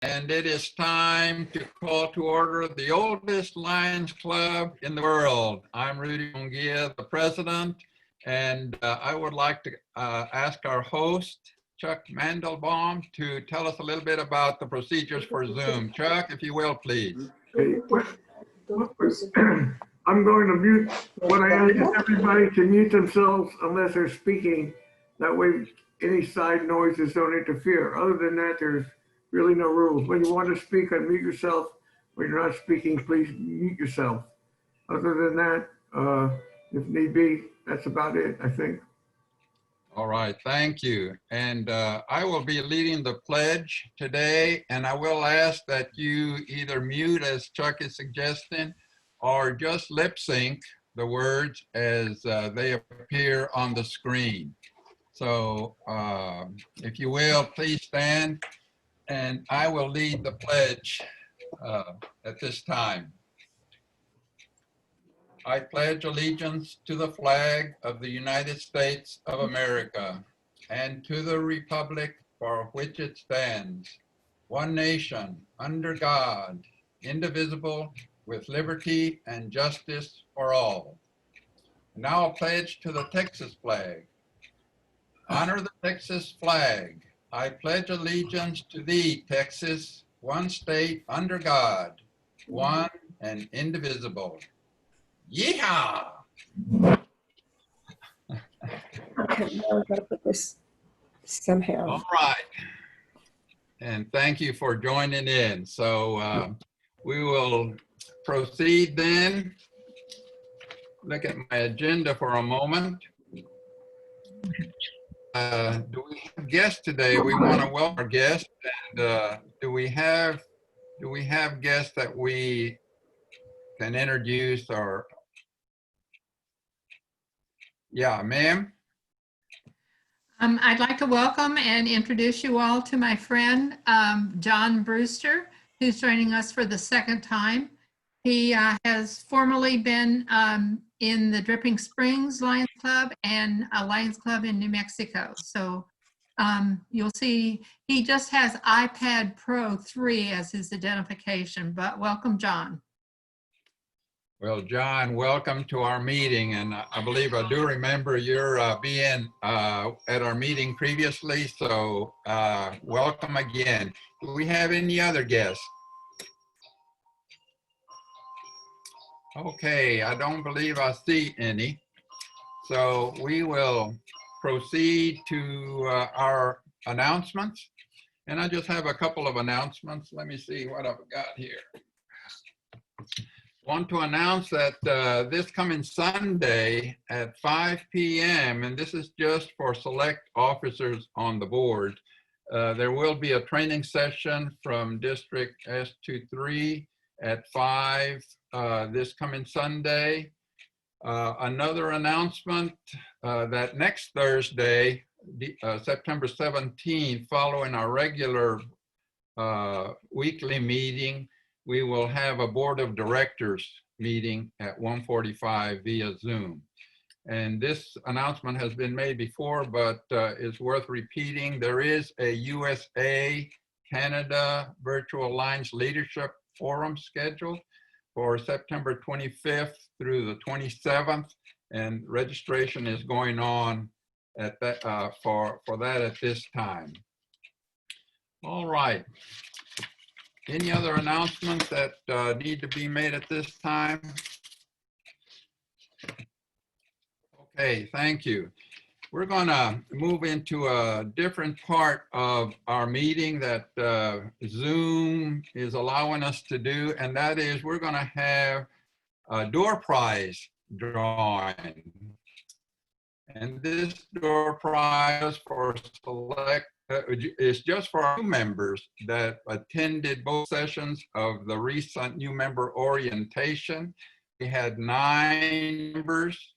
And it is time to call to order the oldest Lions Club in the world. I'm Rudy Munguia, the president, and I would like to ask our host, Chuck Mandelbaum, to tell us a little bit about the procedures for Zoom. Chuck, if you will, please. Okay. I'm going to mute. What I ask is everybody to mute themselves unless they're speaking. That way, any side noises don't interfere. Other than that, there's really no rules. When you want to speak, unmute yourself. When you're not speaking, please mute yourself. Other than that, if need be, that's about it, I think. All right, thank you. And I will be leading the pledge today, and I will ask that you either mute, as Chuck is suggesting, or just lip sync the words as they appear on the screen. So if you will, please stand, and I will lead the pledge at this time. I pledge allegiance to the flag of the United States of America and to the republic for which it stands, one nation, under God, indivisible, with liberty and justice for all. Now a pledge to the Texas flag. Honor the Texas flag. I pledge allegiance to thee, Texas, one state under God, one and indivisible. Yeehaw! Okay, now I've got to put this somehow. All right. And thank you for joining in. So we will proceed then. Look at my agenda for a moment. Do we have guests today? We want to welcome our guests. And do we have guests that we can introduce or? Yeah, ma'am. I'd like to welcome and introduce you all to my friend, John Brewster, who's joining us for the second time. He has formerly been in the Dripping Springs Lions Club and a Lions Club in New Mexico. So you'll see he just has iPad Pro 3 as his identification, but welcome, John. Well, John, welcome to our meeting. And I believe I do remember your being at our meeting previously. So welcome again. Do we have any other guests? Okay, I don't believe I see any. So we will proceed to our announcements. And I just have a couple of announcements. Let me see what I've got here. Want to announce that this coming Sunday at 5 p.m., and this is just for select officers on the board, there will be a training session from District S23 at 5 this coming Sunday. Another announcement that next Thursday, September 17th, following our regular weekly meeting, we will have a board of directors meeting at 1:45 via Zoom. And this announcement has been made before, but is worth repeating. There is a USA-Canada Virtual Lions Leadership Forum scheduled for September 25th through the 27th, and registration is going on at that, for that at this time. All right. Any other announcements that need to be made at this time? Okay, thank you. We're going to move into a different part of our meeting that Zoom is allowing us to do, and that is we're going to have a door prize drawing. And this door prize for select is just for our new members that attended both sessions of the recent new member orientation. We had 9 members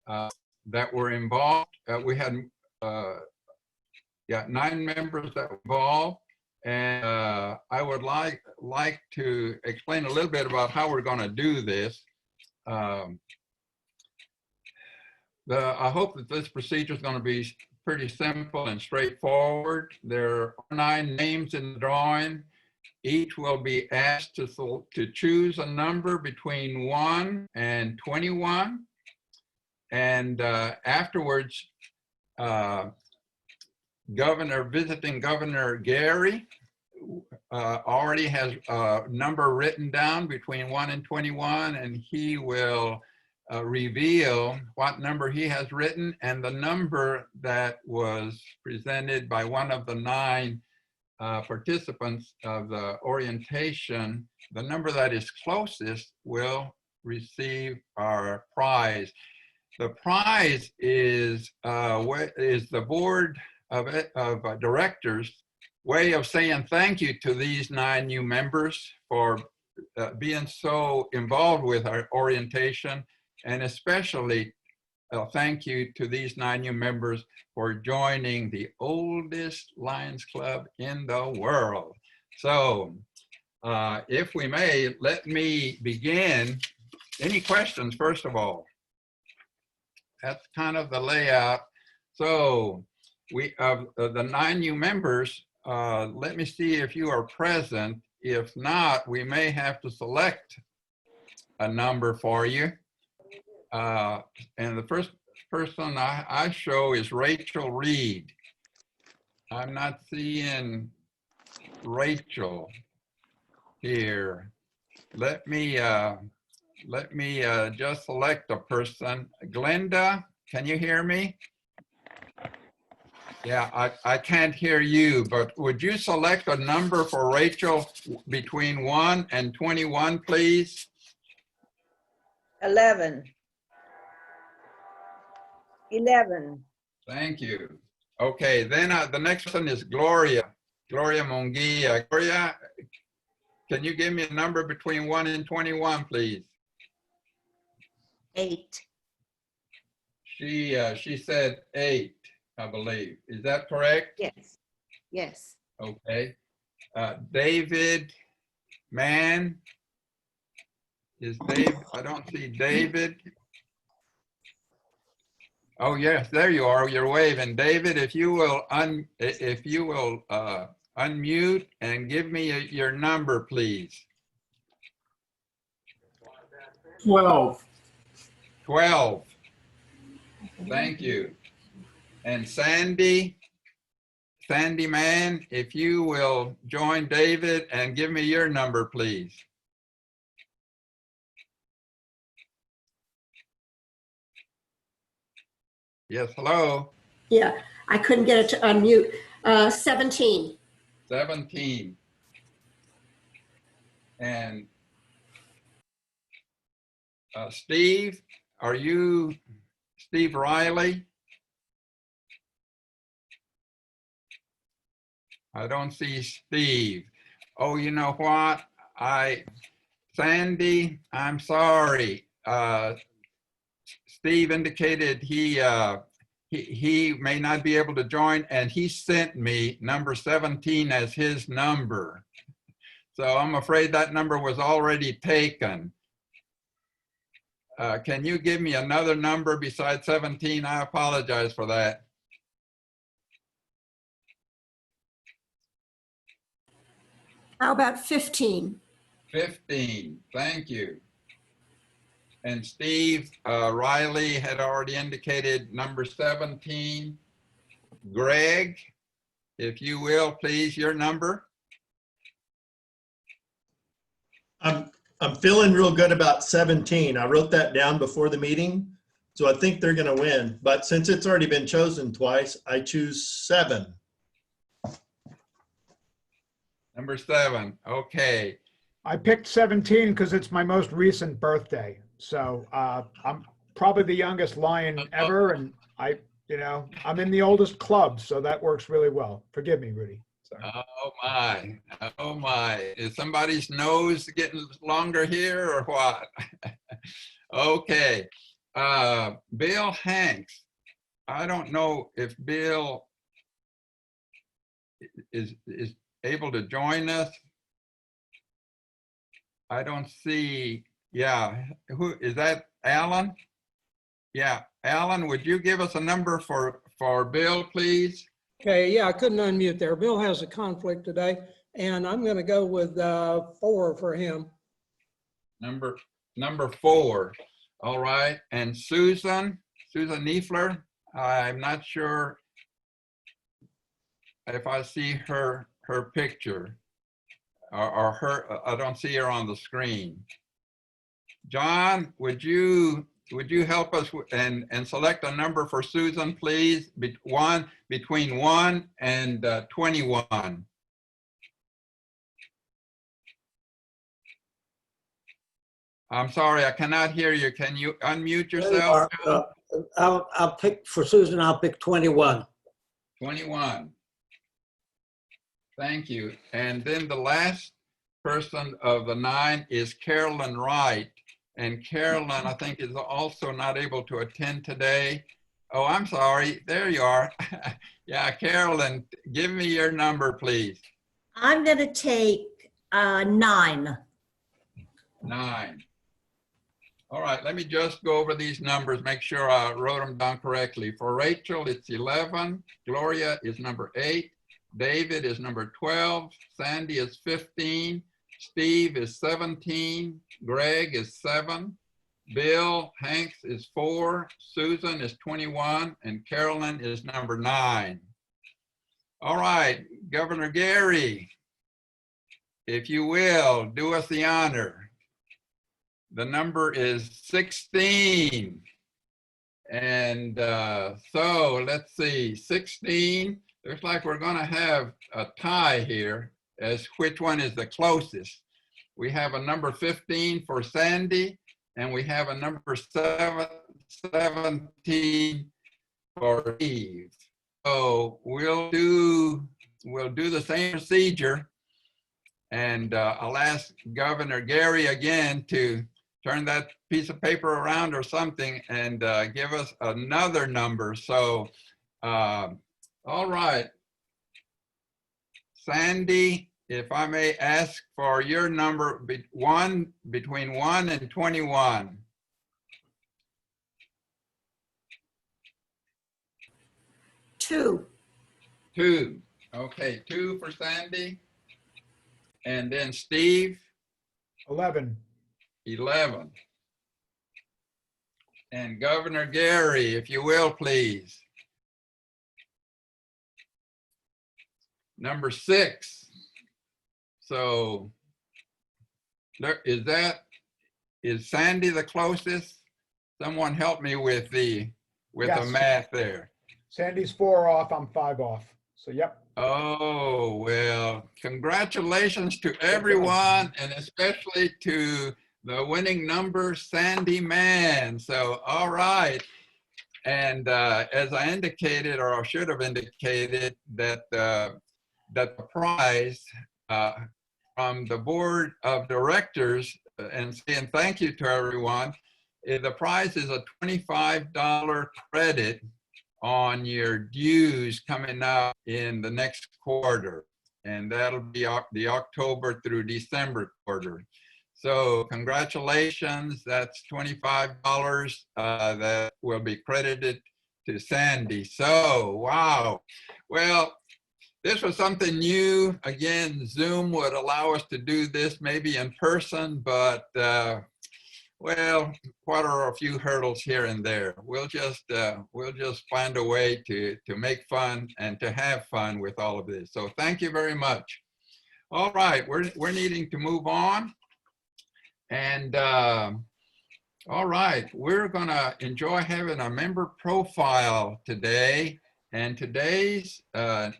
that were involved. We had 9 members that were involved, and I would like to explain a little bit about how we're going to do this. I hope that this procedure is going to be pretty simple and straightforward. There are 9 names in the drawing, Each will be asked to choose a number between 1 and 21. And afterwards, visiting Governor Gary already has a number written down between 1 and 21, and he will reveal what number he has written, and the number that was presented by one of the 9 participants of the orientation, the number that is closest will receive our prize. The prize is the board of directors' way of saying thank you to these 9 new members for being so involved with our orientation, and especially thank you to these 9 new members for joining the oldest Lions Club in the world. So if we may, let me begin. Any questions, first of all? That's kind of the layout. So we of the 9 new members, let me see if you are present. If not, we may have to select a number for you. And the first person I show is Rachel Reed. I'm not seeing Rachel here. Let me just select a person. Glenda, can you hear me? Yeah, I can't hear you, but would you select a number for Rachel between 1 and 21, please? 11. 11. Thank you. Okay, then the next one is Gloria Munguia. Gloria, can you give me a number between 1 and 21, please? 8. She said 8, I believe. Is that correct? Yes. Yes. Okay. David Mann. Is Dave? I don't see David. Oh yes, there you are. You're waving, David. If you will unmute and give me your number, please. 12. 12. Thank you. And Sandy Mann, if you will join David and give me your number, please. Yes, hello. Yeah, I couldn't get it to unmute. 17. 17. And Steve, are you Steve Riley? I don't see Steve. Oh, you know what? Sandy, I'm sorry. Steve indicated he may not be able to join, and he sent me number 17 as his number. So I'm afraid that number was already taken. Can you give me another number besides 17? I apologize for that. How about 15? 15, thank you. And Steve Riley had already indicated number 17. Greg, if you will, please, your number. I'm feeling real good about 17. I wrote that down before the meeting, so I think they're going to win. But since it's already been chosen twice, I choose 7. Number 7, okay. I picked 17 because it's my most recent birthday. So I'm probably the youngest Lion ever, and I'm in the oldest club, so that works really well. Forgive me, Rudy. Sorry. Oh my. Is somebody's nose getting longer here or what? Okay. Bill Hanks. I don't know if Bill is able to join us. I don't see, yeah, who is that, Alan? Yeah, Alan, would you give us a number for Bill, please? Okay, yeah, I couldn't unmute there. Bill has a conflict today, and I'm going to go with 4 for him. Number 4. All right. And Susan Niefler, I'm not sure if I see her picture or her, I don't see her on the screen. John, would you help us and select a number for Susan, please? Between 1 and 21. I'm sorry, I cannot hear you. Can you unmute yourself? I'll pick, for Susan, I'll pick 21. 21. Thank you. And then the last person of the 9 is Carolyn Wright. And Carolyn, I think, is also not able to attend today. Oh, I'm sorry. There you are. Yeah, Carolyn, give me your number, please. I'm going to take 9. 9. All right, let me just go over these numbers, make sure I wrote them down correctly. For Rachel, it's 11. Gloria is number 8. David is number 12. Sandy is 15. Steve is 17. Greg is 7. Bill Hanks is 4. Susan is 21. And Carolyn is number 9. All right, Governor Gary, if you will, do us the honor. The number is 16. And so let's see, 16. Looks like we're going to have a tie here as which one is the closest. We have a number 15 for Sandy, and we have a number 17 for Eve. So we'll do the same procedure, and I'll ask Governor Gary again to turn that piece of paper around or something and give us another number. So, all right. Sandy, if I may ask for your number, between 1 and 21. 2. 2. Okay, 2 for Sandy. And then Steve? 11. 11. And Governor Gary, if you will, please. Number 6. So is Sandy the closest? Someone help me with the Yes. math there. Sandy's 4 off, I'm 5 off. So, yep. Oh, well, congratulations to everyone, and especially to the winning number, Sandy Mann. So, all right. And as I indicated, or I should have indicated, that the prize from the board of directors, and saying thank you to everyone, the prize is a $25 credit on your dues coming up in the next quarter. And that'll be the October through December quarter. So congratulations, that's $25 that will be credited to Sandy. So, wow. Well, this was something new. Again, Zoom would allow us to do this maybe in person, but well, what are a few hurdles here and there? We'll just find a way to make fun and to have fun with all of this. So thank you very much. All right, we're needing to move on. And all right, we're gonna enjoy having a member profile today. And today's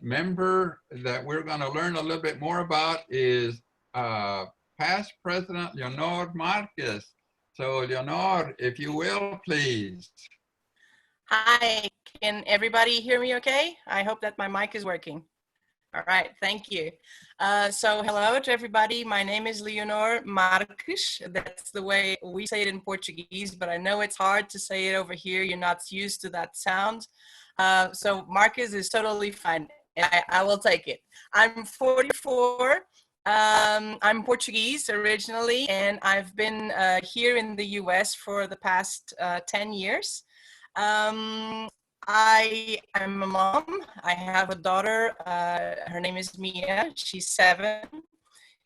member that we're gonna learn a little bit more about is past President Leonor Marquez. So Leonor, if you will, please. Hi, can everybody hear me okay? I hope that my mic is working. All right, thank you. So hello to everybody. My name is Leonor Marques. That's the way we say it in Portuguese, but I know it's hard to say it over here. You're not used to that sound. So Marques is totally fine. I will take it. I'm 44. I'm Portuguese originally, and I've been here in the US for the past 10 years. I'm a mom. I have a daughter. Her name is Mia. She's 7,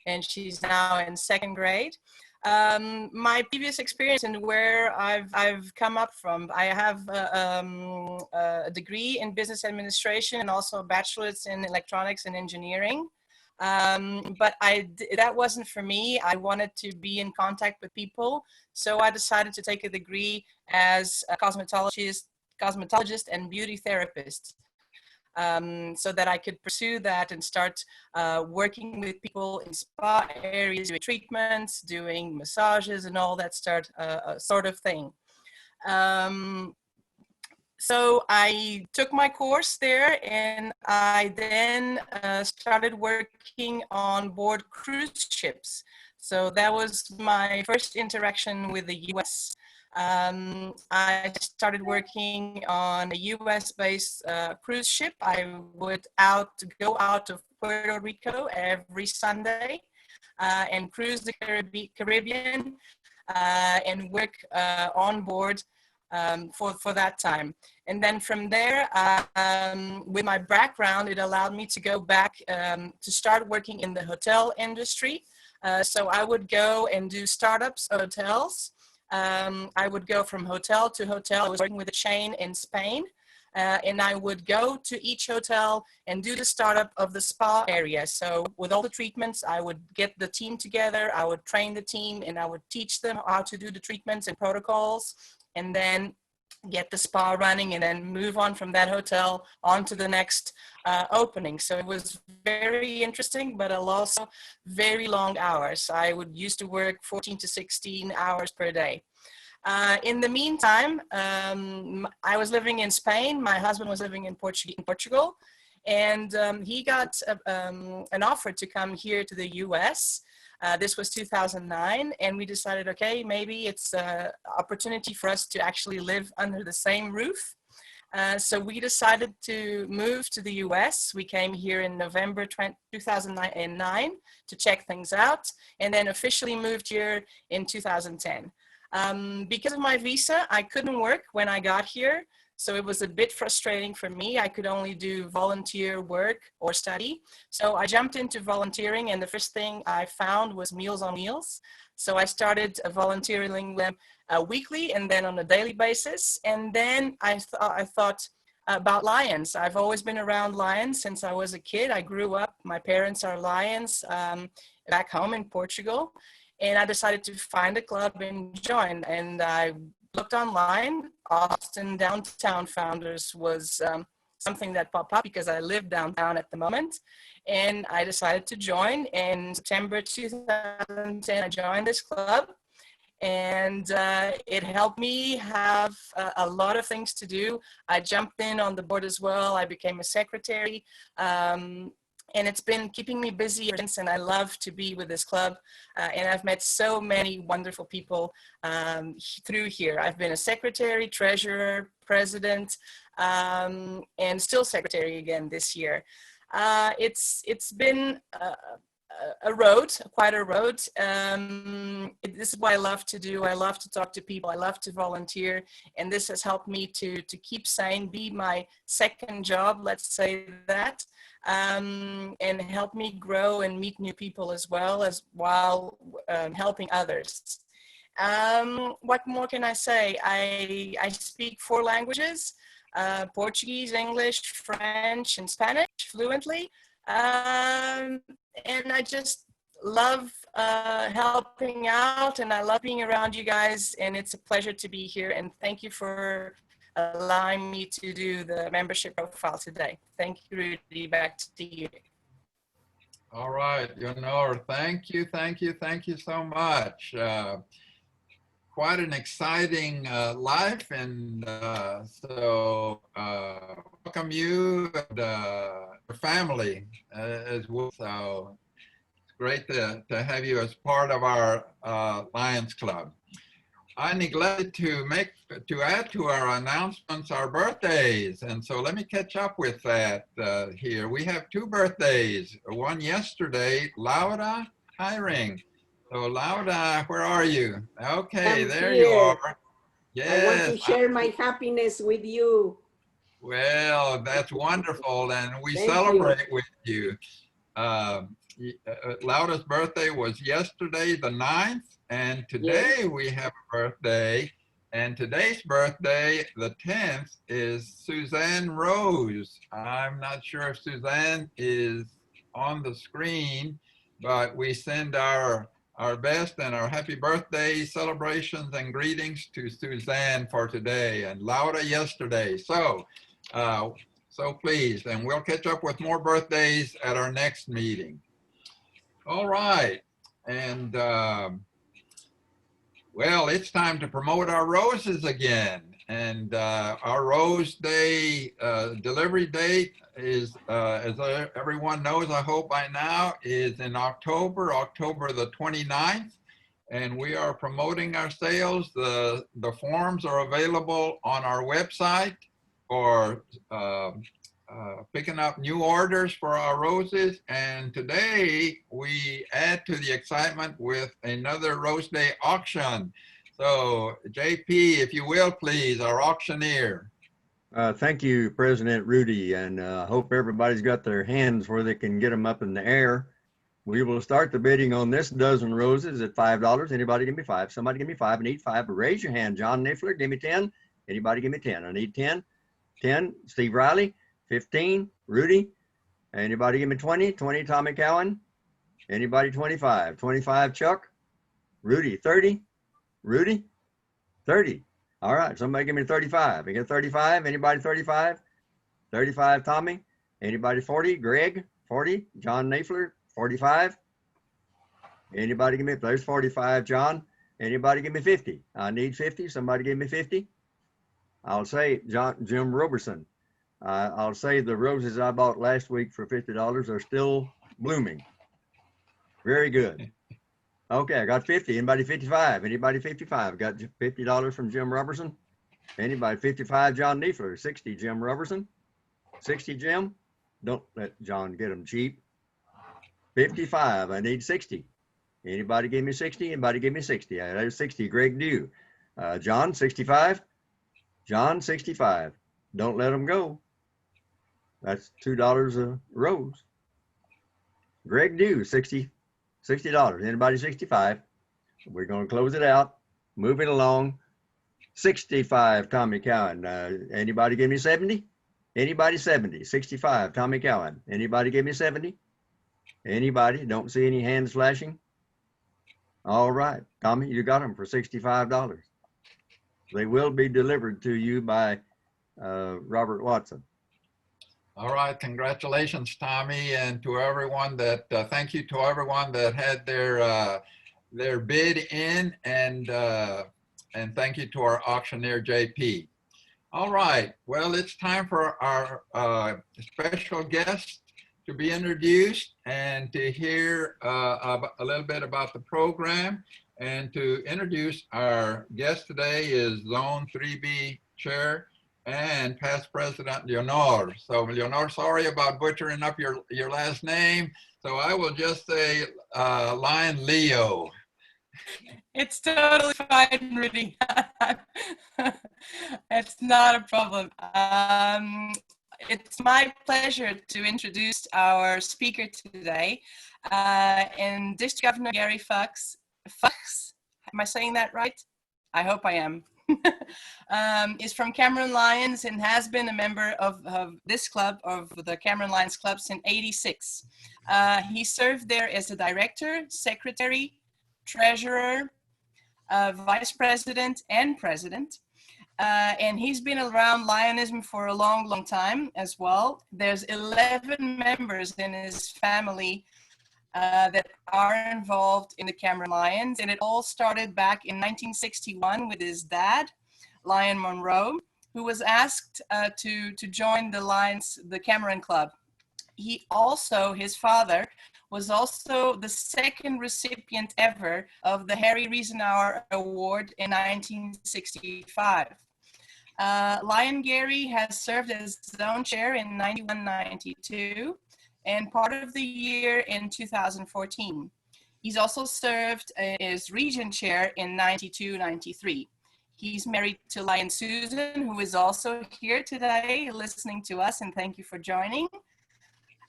and she's now in 2nd grade. My previous experience and where I've come up from, I have a degree in business administration and also a bachelor's in electronics and engineering. But that wasn't for me. I wanted to be in contact with people. So I decided to take a degree as a cosmetologist and beauty therapist. So that I could pursue that and start working with people in spa areas, doing treatments, doing massages and all that sort of thing. So I took my course there, and I then started working on board cruise ships. So that was my first interaction with the US. I started working on a US-based cruise ship. I would go out of Puerto Rico every Sunday and cruise the Caribbean and work on board for that time. And then from there, with my background, it allowed me to go back to start working in the hotel industry. So I would go and do startups of hotels. I would go from hotel to hotel. I was working with a chain in Spain. And I would go to each hotel and do the startup of the spa area. So with all the treatments, I would get the team together, I would train the team, and I would teach them how to do the treatments and protocols, and then get the spa running, and then move on from that hotel on to the next opening. So it was very interesting, but also very long hours. I would used to work 14 to 16 hours per day. In the meantime, I was living in Spain. My husband was living in Portugal, and he got an offer to come here to the US. This was 2009, and we decided, okay, maybe it's an opportunity for us to actually live under the same roof. So we decided to move to the US. We came here in November 2009 to check things out, and then officially moved here in 2010. Because of my visa, I couldn't work when I got here. So it was a bit frustrating for me. I could only do volunteer work or study. So I jumped into volunteering, and the first thing I found was Meals on Wheels. So I started volunteering them weekly and then on a daily basis. And then I thought about lions. I've always been around lions since I was a kid. I grew up, my parents are lions back home in Portugal. And I decided to find a club and join. And I looked online. Austin Downtown Founders was something that popped up because I live downtown at the moment. And I decided to join. In September 2010, I joined this club. And it helped me have a lot of things to do. I jumped in on the board as well. I became a secretary. And it's been keeping me busy ever since, and I love to be with this club. And I've met so many wonderful people through here. I've been a secretary, treasurer, president, and still secretary again this year. It's been a road, quite a road. This is what I love to do. I love to talk to people. I love to volunteer. And this has helped me to keep sane, be my second job, let's say that. And help me grow and meet new people as well as while helping others. What more can I say? I speak 4 languages, Portuguese, English, French, and Spanish fluently. And I just love helping out, and I love being around you guys, and it's a pleasure to be here. And thank you for allowing me to do the membership profile today. Thank you, Rudy. Back to you. All right, Leonor, thank you so much. Quite an exciting life, and so welcome you and your family as well. So it's great to have you as part of our Lions Club. I neglected to add to our announcements our birthdays, and so let me catch up with that here. We have 2 birthdays. One yesterday, Laura Hiring. So Laura, where are you? Okay, I'm there here. you are. Yes. I want to share my happiness with you. Well, that's wonderful, and we Thank you. celebrate with you. Laura's birthday was yesterday, the 9th, and today we have a birthday. And today's birthday, the 10th, is Suzanne Rose. I'm not sure if Suzanne is on the screen, but we send our best and our happy birthday celebrations and greetings to Suzanne for today and Laura yesterday. So pleased, and we'll catch up with more birthdays at our next meeting. All right, and well, it's time to promote our roses again. And our Rose Day delivery date is, as everyone knows, I hope by now, is in October the 29th. And we are promoting our sales. The forms are available on our website for picking up new orders for our roses. And today we add to the excitement with another Rose Day auction. So JP, if you will, please, our auctioneer. Thank you, President Rudy, and hope everybody's got their hands where they can get them up in the air. We will start the bidding on this dozen roses at $5. Anybody give me 5? Somebody give me 5. I need 5. Raise your hand. John Niffler, give me 10. Anybody give me 10? I need 10. 10. Steve Riley. 15. Rudy. Anybody give me 20? 20. Tommy Cowan. Anybody 25? 25. Chuck. Rudy. 30. Rudy. 30. All right. Somebody give me 35. I get 35. Anybody 35? 35. Tommy. Anybody 40? Greg. 40. John Niffler. 45. Anybody give me, there's 45, John. Anybody give me 50? I need 50. Somebody give me 50. I'll say Jim Roberson. I'll say the roses I bought last week for $50 are still blooming. Very good. Okay, I got 50. Anybody 55? Anybody 55? Got $50 from Jim Robertson. Anybody 55? John Nieffler. 60, Jim Robertson. 60, Jim. Don't let John get them cheap. 55. I need 60. Anybody give me 60? Anybody give me 60? There's 60. Greg Dew. John, 65. John, 65. Don't let them go. That's $2 a rose. Greg Dew, $60. Anybody 65? We're going to close it out. Moving along. 65, Tommy Cowan. Anybody give me 70? Anybody 70? 65, Tommy Cowan. Anybody give me 70? Anybody? Don't see any hands flashing? All right, Tommy, you got them for $65. They will be delivered to you by Robert Watson. All right, congratulations, Tommy, and to everyone that, thank you to everyone that had their bid in, and thank you to our auctioneer, JP. All right, well, it's time for our special guest to be introduced and to hear a little bit about the program. And to introduce our guest today is Zone 3B Chair and past President Leonor. So Leonor, sorry about butchering up your last name. So I will just say Lion Leo. It's totally fine, Rudy. It's not a problem. It's my pleasure to introduce our speaker today, and District Governor Gary Fuchs. Fuchs, am I saying that right? I hope I am. Is from Cameron Lions and has been a member of this club, of the Cameron Lions Club, since '86. He served there as a director, secretary, treasurer, vice president, and president. And he's been around Lionism for a long, long time as well. There's 11 members in his family that are involved in the Cameron Lions. And it all started back in 1961 with his dad, Lion Monroe, who was asked to join the Lions, the Cameron Club. His father was also the second recipient ever of the Harry Riesenauer Award in 1965. Lion Gary has served as zone chair in 91-92 and part of the year in 2014. He's also served as region chair in 92-93. He's married to Lion Susan, who is also here today listening to us, and thank you for joining.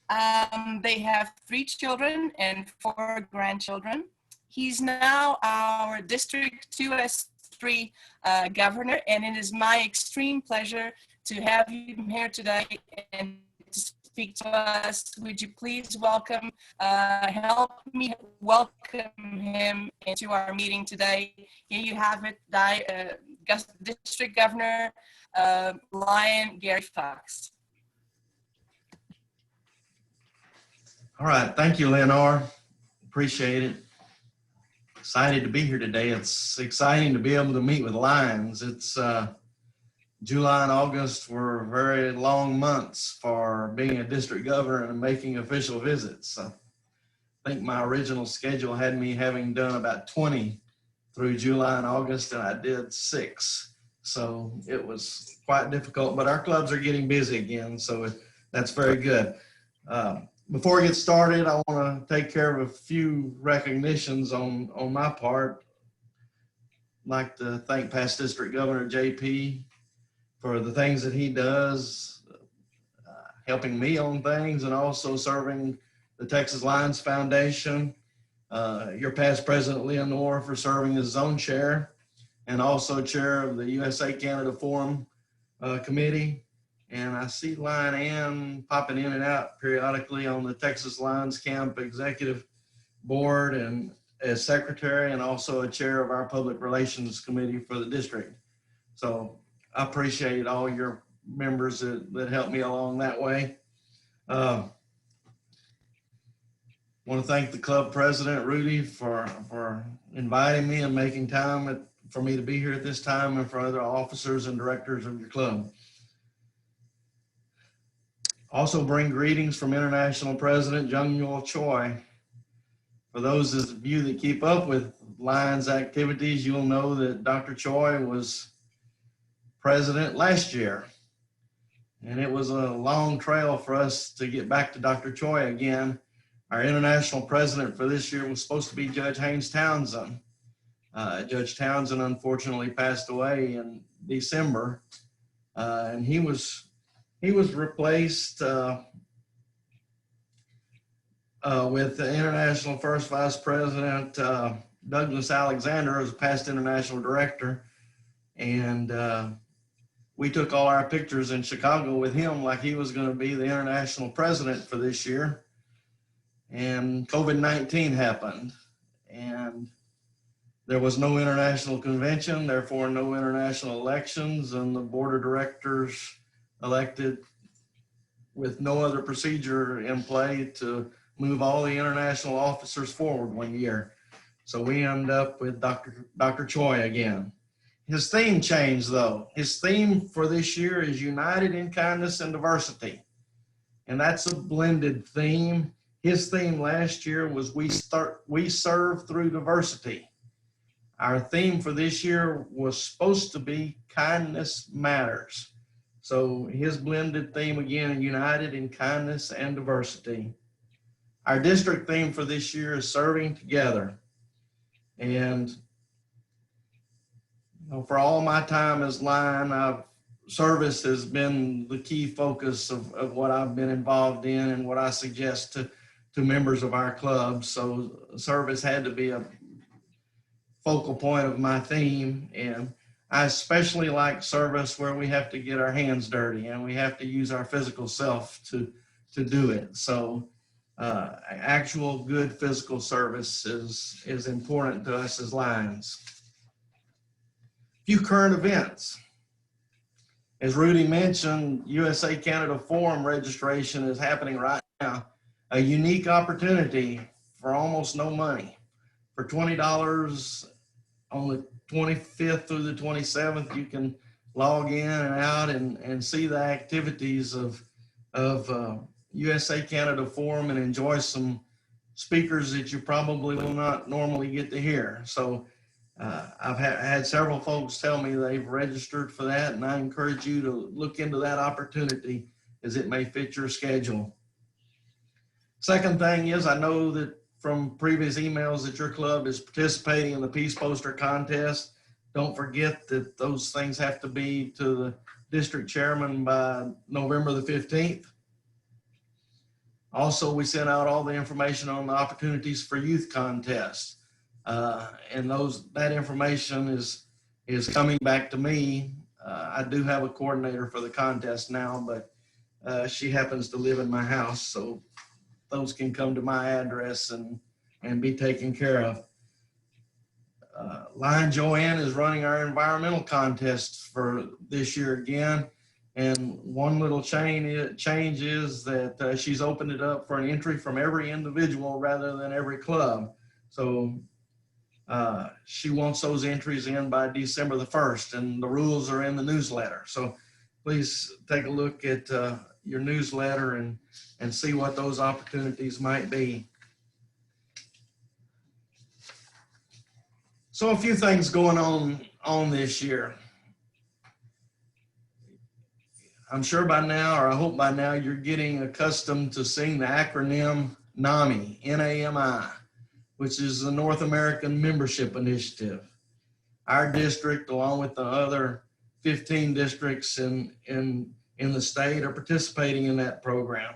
They have 3 children and 4 grandchildren. He's now our District 2S3 governor, and it is my extreme pleasure to have him here today and to speak to us. Would you please help me welcome him into our meeting today. Here you have it, District Governor Lion Gary Fuchs. All right, thank you, Leonore. Appreciate it. Excited to be here today. It's exciting to be able to meet with Lions. It's July and August were very long months for being a district governor and making official visits. I think my original schedule had me having done about 20 through July and August, and I did 6. So it was quite difficult, but our clubs are getting busy again, so that's very good. Before we get started, I want to take care of a few recognitions on my part. I'd like to thank past District Governor JP for the things that he does, helping me on things, and also serving the Texas Lions Foundation. Your past President Leonore for serving as zone chair, and also chair of the USA-Canada Forum Committee. And I see Lion Ann popping in and out periodically on the Texas Lions Camp Executive Board and as secretary, and also a chair of our Public Relations Committee for the district. So I appreciate all your members that helped me along that way. Want to thank the club president, Rudy, for inviting me and making time for me to be here at this time, and for other officers and directors of your club. Also bring greetings from International President Jung-Yul Choi. For those of you that keep up with Lions activities, you'll know that Dr. Choi was president last year. And it was a long trail for us to get back to Dr. Choi again. Our international president for this year was supposed to be Judge Haynes Townsend. Judge Townsend unfortunately passed away in December, and he was replaced with the international first vice president, Douglas Alexander, as a past international director. And we took all our pictures in Chicago with him like he was going to be the international president for this year. And COVID-19 happened, and there was no international convention, therefore no international elections, and the board of directors elected with no other procedure in play to move all the international officers forward one year. So we end up with Dr. Choi again. His theme changed though. His theme for this year is United in Kindness and Diversity. And that's a blended theme. His theme last year was We Serve Through Diversity. Our theme for this year was supposed to be Kindness Matters. So his blended theme again, United in Kindness and Diversity. Our district theme for this year is Serving Together. And for all my time as Lion, service has been the key focus of what I've been involved in and what I suggest to members of our club. So service had to be a focal point of my theme. And I especially like service where we have to get our hands dirty and we have to use our physical self to do it. So actual good physical service is important to us as Lions. Few current events. As Rudy mentioned, USA-Canada Forum registration is happening right now. A unique opportunity for almost no money. For $20 on the 25th through the 27th, you can log in and out and see the activities of USA-Canada Forum and enjoy some speakers that you probably will not normally get to hear. So I've had several folks tell me they've registered for that, and I encourage you to look into that opportunity as it may fit your schedule. Second thing is, I know that from previous emails that your club is participating in the Peace Poster Contest. Don't forget that those things have to be to the district chairman by November the 15th. Also, we sent out all the information on the opportunities for youth contests. And that information is coming back to me. I do have a coordinator for the contest now, but she happens to live in my house, so those can come to my address and be taken care of. Lion Joanne is running our environmental contests for this year again. And one little change is that she's opened it up for an entry from every individual rather than every club. So she wants those entries in by December the 1st, and the rules are in the newsletter. So please take a look at your newsletter and see what those opportunities might be. So a few things going on this year. I'm sure by now, or I hope by now, you're getting accustomed to seeing the acronym NAMI, N-A-M-I, which is the North American Membership Initiative. Our district, along with the other 15 districts in the state, are participating in that program.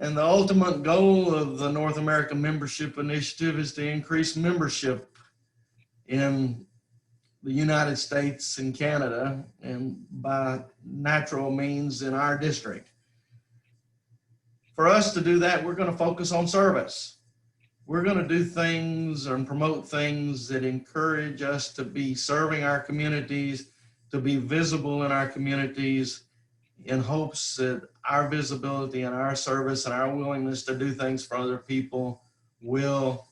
And the ultimate goal of the North American Membership Initiative is to increase membership in the United States and Canada, and by natural means in our district. For us to do that, we're going to focus on service. We're going to do things and promote things that encourage us to be serving our communities, to be visible in our communities, in hopes that our visibility and our service and our willingness to do things for other people will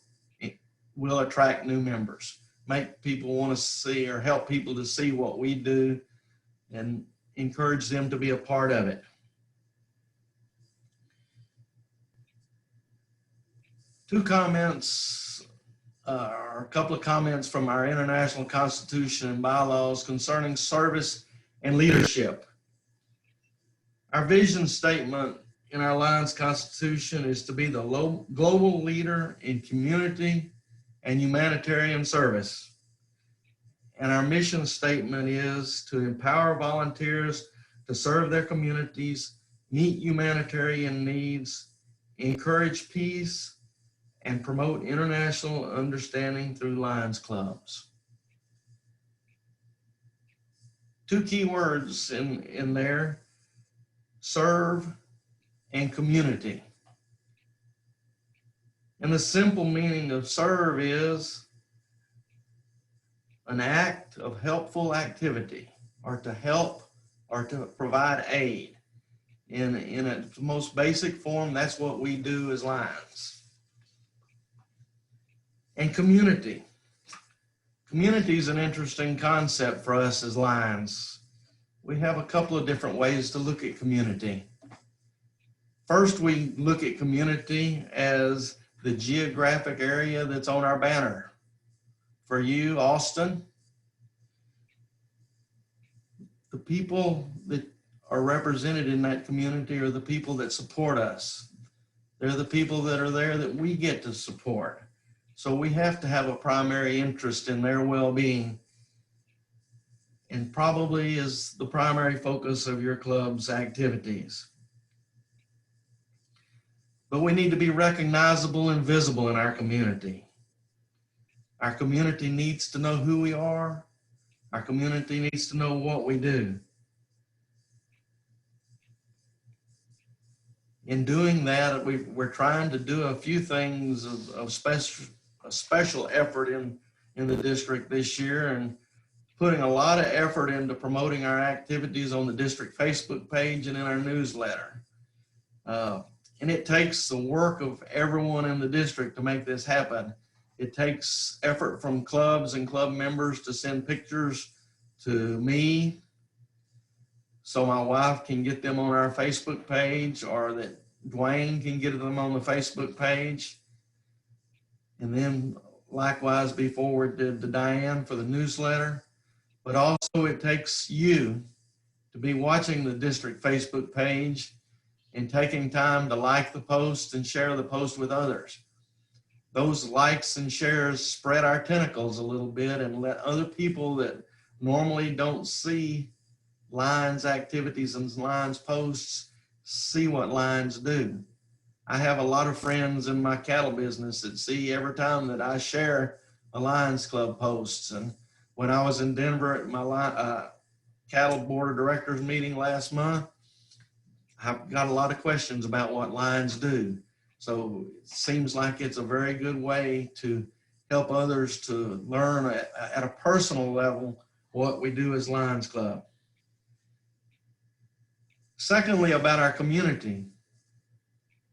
attract new members, make people want to see, or help people to see what we do and encourage them to be a part of it. Two comments, or a couple of comments from our International Constitution and bylaws concerning service and leadership. Our vision statement in our Lions Constitution is to be the global leader in community and humanitarian service. And our mission statement is to empower volunteers to serve their communities, meet humanitarian needs, encourage peace, and promote international understanding through Lions clubs. Two key words in there: serve and community. And the simple meaning of serve is an act of helpful activity, or to help, or to provide aid. In its most basic form, that's what we do as Lions. And community. Community is an interesting concept for us as Lions. We have a couple of different ways to look at community. First, we look at community as the geographic area that's on our banner. For you, Austin, the people that are represented in that community are the people that support us. They're the people that are there that we get to support. So we have to have a primary interest in their well-being, and probably is the primary focus of your club's activities. But we need to be recognizable and visible in our community. Our community needs to know who we are. Our community needs to know what we do. In doing that, we're trying to do a few things of special effort in the district this year, and putting a lot of effort into promoting our activities on the district Facebook page and in our newsletter. And it takes the work of everyone in the district to make this happen. It takes effort from clubs and club members to send pictures to me so my wife can get them on our Facebook page, or that Dwayne can get them on the Facebook page. And then likewise be forwarded to Diane for the newsletter. But also it takes you to be watching the district Facebook page and taking time to like the post and share the post with others. those likes and shares spread our tentacles a little bit and let other people that normally don't see Lions activities and Lions posts see what Lions do. I have a lot of friends in my cattle business that see every time that I share a Lions Club posts. And when I was in Denver at my cattle board of directors meeting last month, I've got a lot of questions about what Lions do. So it seems like it's a very good way to help others to learn at a personal level what we do as Lions Club. Secondly, about our community.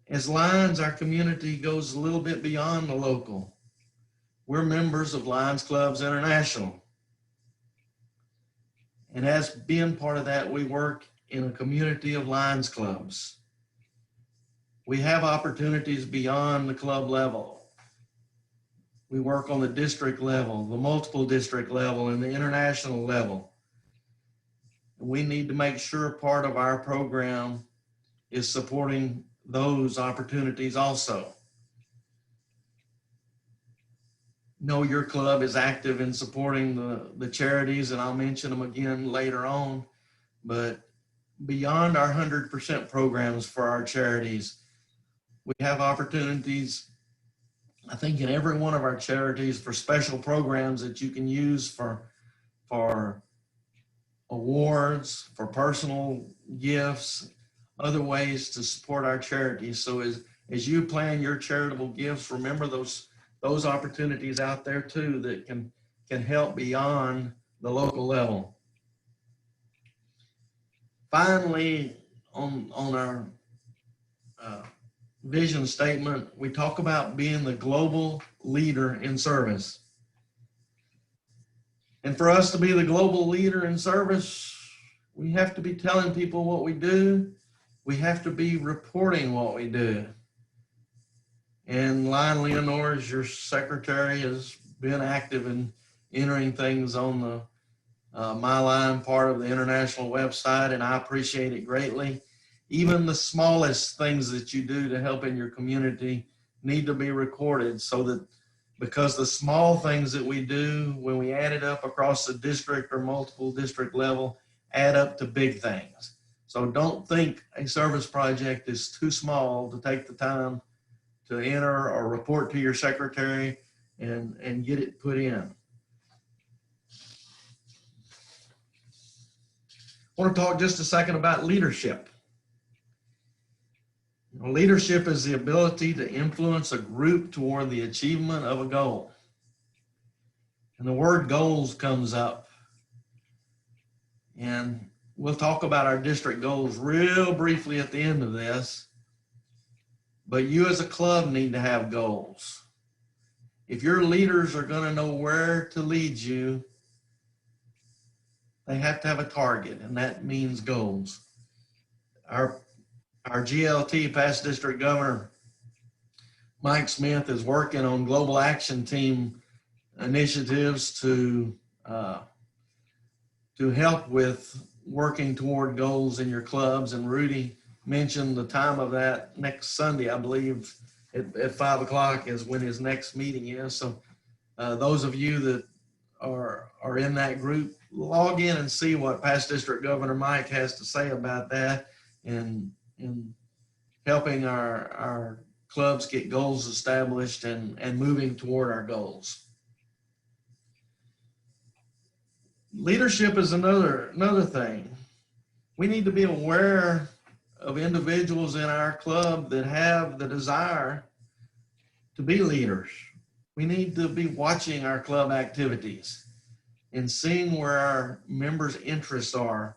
As Lions, our community goes a little bit beyond the local. We're members of Lions Clubs International. And as being part of that, we work in a community of Lions Clubs. We have opportunities beyond the club level. We work on the district level, the multiple district level, and the international level. We need to make sure part of our program is supporting those opportunities also. Know Your Club is active in supporting the charities, and I'll mention them again later on. But beyond our 100% programs for our charities, we have opportunities, I think, in every one of our charities for special programs that you can use for awards, for personal gifts, other ways to support our charities. So as you plan your charitable gifts, remember those opportunities out there too that can help beyond the local level. Finally, on our vision statement, we talk about being the global leader in service. And for us to be the global leader in service, we have to be telling people what we do. We have to be reporting what we do. And Lion Leonore, as your secretary, has been active in entering things on the My Lion part of the international website, and I appreciate it greatly. Even the smallest things that you do to help in your community need to be recorded, so that, because the small things that we do, when we add it up across the district or multiple district level, add up to big things. So don't think a service project is too small to take the time to enter or report to your secretary and get it put in. I want to talk just a second about leadership. Leadership is the ability to influence a group toward the achievement of a goal. And the word goals comes up. And we'll talk about our district goals real briefly at the end of this. But you as a club need to have goals. If your leaders are going to know where to lead you, they have to have a target, and that means goals. Our GLT, past district governor, Mike Smith, is working on global action team initiatives to help with working toward goals in your clubs. And Rudy mentioned the time of that next Sunday, I believe, at 5 o'clock is when his next meeting is. So those of you that are in that group, log in and see what past district governor Mike has to say about that, and helping our clubs get goals established and moving toward our goals. Leadership is another thing. We need to be aware of individuals in our club that have the desire to be leaders. We need to be watching our club activities and seeing where our members' interests are,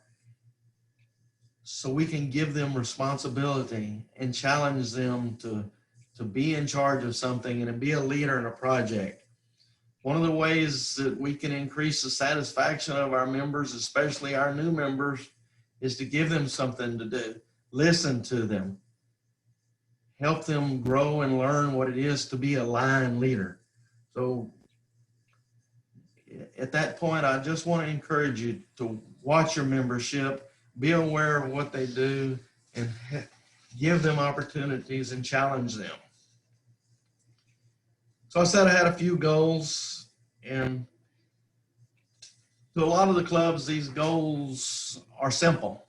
so we can give them responsibility and challenge them to be in charge of something and to be a leader in a project. One of the ways that we can increase the satisfaction of our members, especially our new members, is to give them something to do. Listen to them. Help them grow and learn what it is to be a Lion leader. So at that point, I just want to encourage you to watch your membership, be aware of what they do, and give them opportunities and challenge them. So I said I had a few goals, and to a lot of the clubs, these goals are simple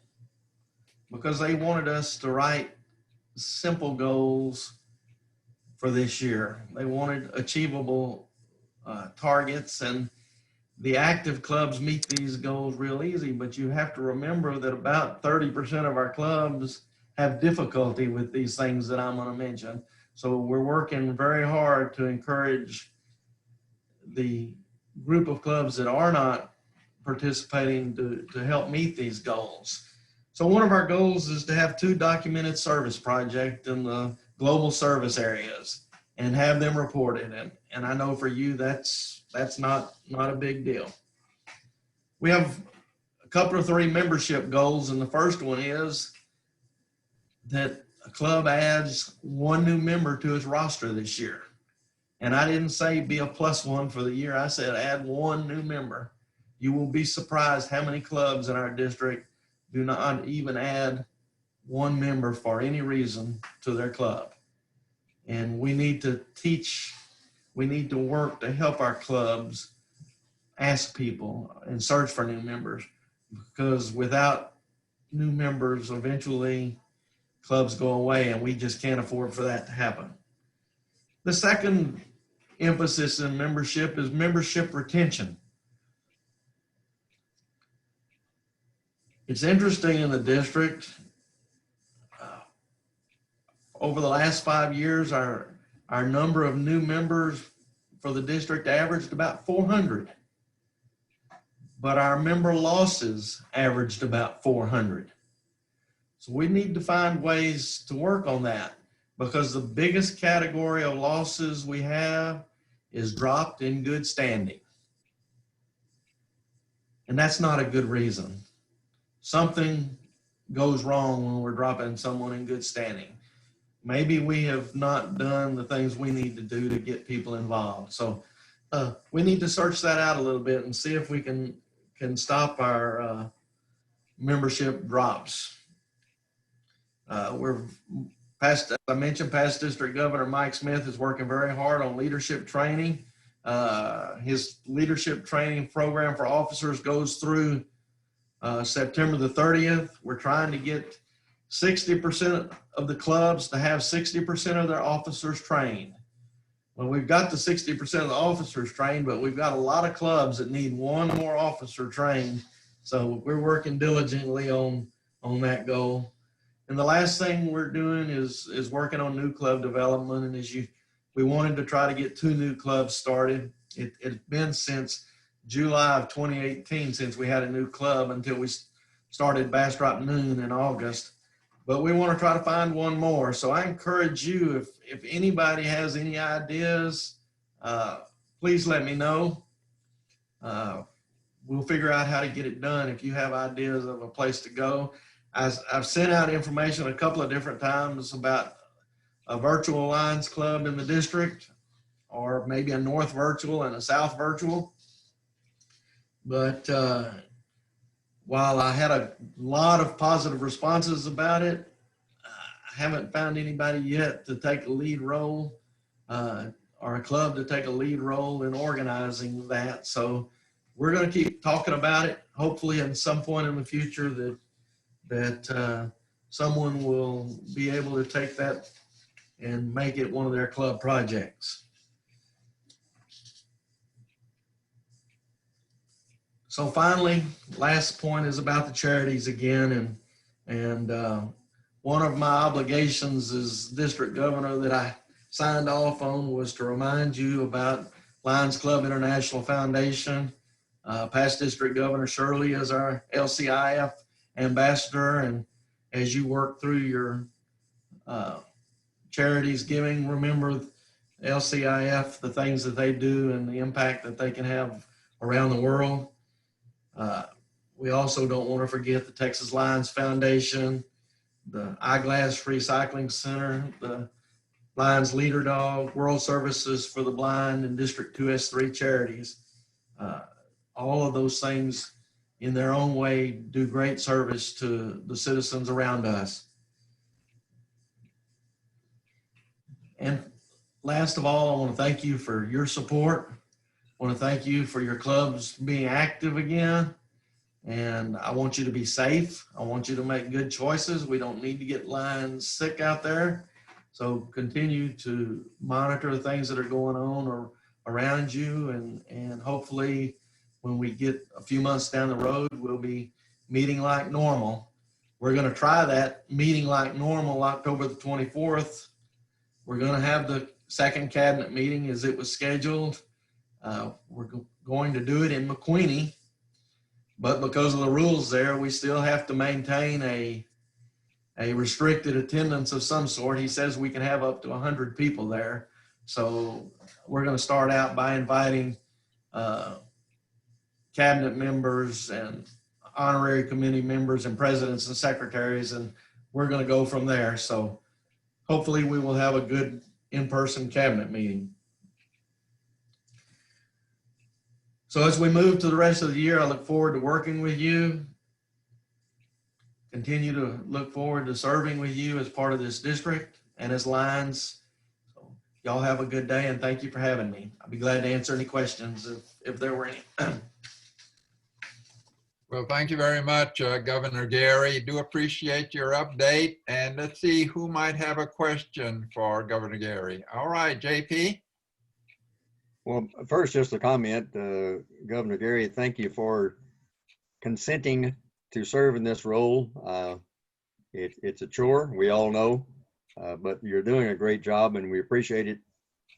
because they wanted us to write simple goals for this year. They wanted achievable targets, and the active clubs meet these goals real easy, but you have to remember that about 30% of our clubs have difficulty with these things that I'm going to mention. So we're working very hard to encourage the group of clubs that are not participating to help meet these goals. So one of our goals is to have 2 documented service projects in the global service areas and have them reported. And I know for you, that's not a big deal. We have a couple of 3 membership goals, and the first one is that a club adds 1 new member to its roster this year. And I didn't say be a +1 for the year. I said add 1 new member. You will be surprised how many clubs in our district do not even add 1 member for any reason to their club. And we need to work to help our clubs ask people and search for new members, because without new members, eventually clubs go away, and we just can't afford for that to happen. The second emphasis in membership is membership retention. It's interesting in the district, over the last 5 years, our number of new members for the district averaged about 400. But our member losses averaged about 400. So we need to find ways to work on that, because the biggest category of losses we have is dropped in good standing. And that's not a good reason. Something goes wrong when we're dropping someone in good standing. Maybe we have not done the things we need to do to get people involved. So we need to search that out a little bit and see if we can stop our membership drops. As I mentioned, past District Governor Mike Smith is working very hard on leadership training. His leadership training program for officers goes through September the 30th. We're trying to get 60% of the clubs to have 60% of their officers trained. Well, we've got the 60% of the officers trained, but we've got a lot of clubs that need 1 more officer trained. So we're working diligently on that goal. And the last thing we're doing is working on new club development. And we wanted to try to get 2 new clubs started. It's been since July of 2018 since we had a new club until we started Bastrop Noon in August. But we want to try to find 1 more. So I encourage you, if anybody has any ideas, please let me know. We'll figure out how to get it done if you have ideas of a place to go. I've sent out information a couple of different times about a virtual Lions Club in the district, or maybe a North virtual and a South virtual. But while I had a lot of positive responses about it, I haven't found anybody yet to take a lead role, or a club to take a lead role in organizing that. So we're going to keep talking about it. Hopefully at some point in the future that someone will be able to take that and make it one of their club projects. So finally, last point is about the charities again. And one of my obligations as district governor that I signed off on was to remind you about Lions Club International Foundation. Past District Governor Shirley is our LCIF ambassador. And as you work through your charities giving, remember LCIF, the things that they do and the impact that they can have around the world. We also don't want to forget the Texas Lions Foundation, the Eyeglass Recycling Center, the Lions Leader Dog, World Services for the Blind, and District 2S3 charities. All of those things in their own way do great service to the citizens around us. And last of all, I want to thank you for your support. I want to thank you for your clubs being active again. And I want you to be safe. I want you to make good choices. We don't need to get lions sick out there. So continue to monitor the things that are going on or around you. And hopefully when we get a few months down the road, we'll be meeting like normal. We're going to try that meeting like normal October the 24th. We're going to have the second cabinet meeting as it was scheduled. We're going to do it in McQueenie, but because of the rules there, we still have to maintain a restricted attendance of some sort. He says we can have up to 100 people there. So we're going to start out by inviting cabinet members and honorary committee members and presidents and secretaries, and we're going to go from there. So hopefully we will have a good in-person cabinet meeting. So as we move to the rest of the year, I look forward to working with you. Continue to look forward to serving with you as part of this district and as Lions. So y'all have a good day, and thank you for having me. I'll be glad to answer any questions if there were any. Well, thank you very much, Governor Gary. Do appreciate your update. And let's see who might have a question for Governor Gary. All right, JP. Well, first, just a comment, Governor Gary, thank you for consenting to serve in this role. It's a chore, we all know, but you're doing a great job and we appreciate it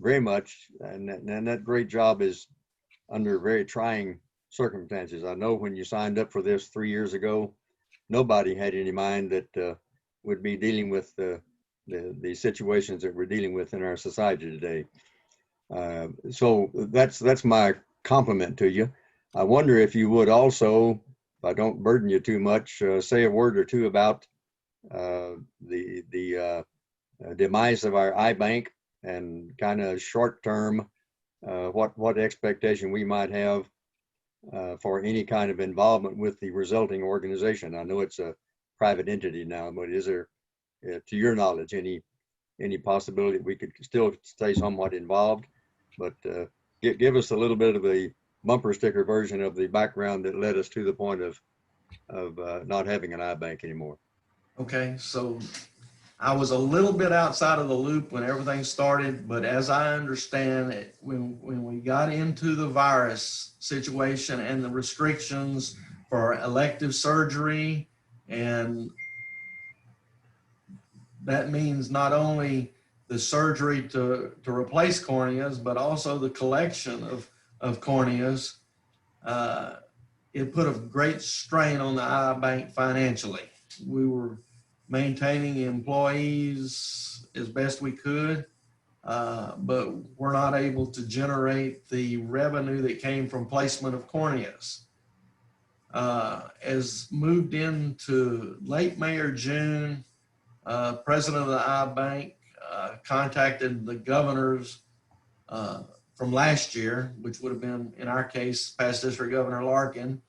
very much. And that great job is under very trying circumstances. I know when you signed up for this 3 years ago, nobody had any mind that would be dealing with the situations that we're dealing with in our society today. So that's my compliment to you. I wonder if you would also, if I don't burden you too much, say a word or two about the demise of our iBank and kind of short term, what expectation we might have for any kind of involvement with the resulting organization. I know it's a private entity now, but is there, to your knowledge, any possibility we could still stay somewhat involved? But give us a little bit of a bumper sticker version of the background that led us to the point of not having an iBank anymore. Okay, so I was a little bit outside of the loop when everything started, but as I understand it, when we got into the virus situation and the restrictions for elective surgery, and that means not only the surgery to replace corneas, but also the collection of corneas, it put a great strain on the iBank financially. We were maintaining employees as best we could, but we're not able to generate the revenue that came from placement of corneas. As moved into late May or June, president of the iBank contacted the governors from last year, which would have been, in our case, past district governor Larkin,